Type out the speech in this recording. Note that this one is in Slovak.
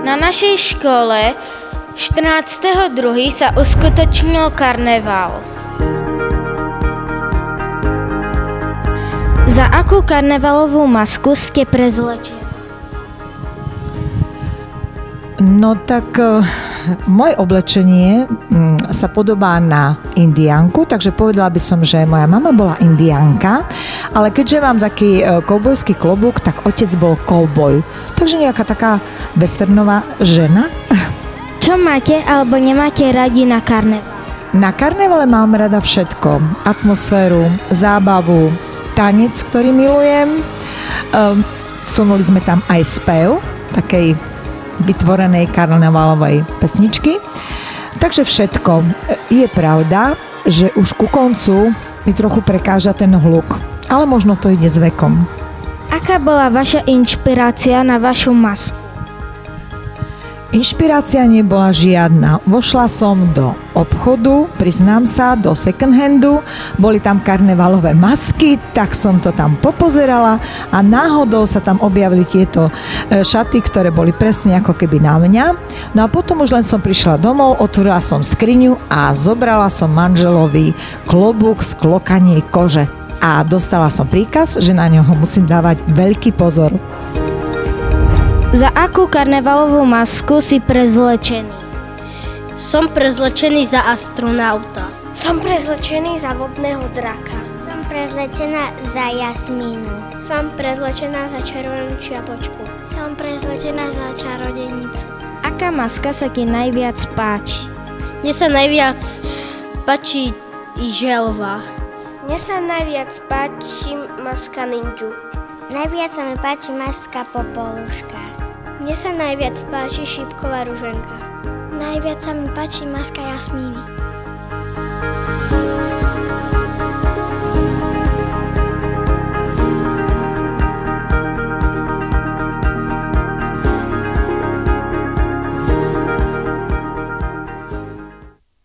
Na našej škole 14.2. sa uskutočnil karneval. Za akú karnevalovú masku ste prezlečení? No tak moje oblečenie sa podobá na indiánku, takže povedala by som, že moja mama bola indiánka, ale keďže mám taký koubojský klobúk, tak otec bol kouboj. Takže nejaká taká westernová žena. Čo máte alebo nemáte radi na karneval? Na karnevale mám rada všetko. Atmosféru, zábavu, tanec, ktorý milujem. Vsunuli sme tam aj spev takej vytvorenej karnevalovej pesničky. Takže všetko. Je pravda, že už ku koncu mi trochu prekáža ten hluk, ale možno to ide s vekom. Aká bola vaša inšpirácia na vašu masku? Inšpirácia nebola žiadna. Vošla som do obchodu, priznám sa, do second handu, boli tam karnevalové masky, tak som to tam popozerala a náhodou sa tam objavili tieto šaty, ktoré boli presne ako keby na mňa. No a potom už len som prišla domov, otvorila som skriňu a zobrala som manželovi klobúk z klokanej kože. A dostala som príkaz, že na ňoho musím dávať veľký pozor. Za akú karnevalovú masku si prezlečený? Som prezlečený za astronauta. Som prezlečený za vodného draka. Som prezlečená za Jasmínu. Som prezlečená za červenú čiapočku. Som prezlečená za čarodejnicu. Aká maska sa ti najviac páči? Mne sa najviac páči želva. Mne sa najviac páči maska ninju. Najviac sa mi páči maska Popoluška. Mne sa najviac páči šípková ruženka. Najviac sa mi páči maska Jasmíny.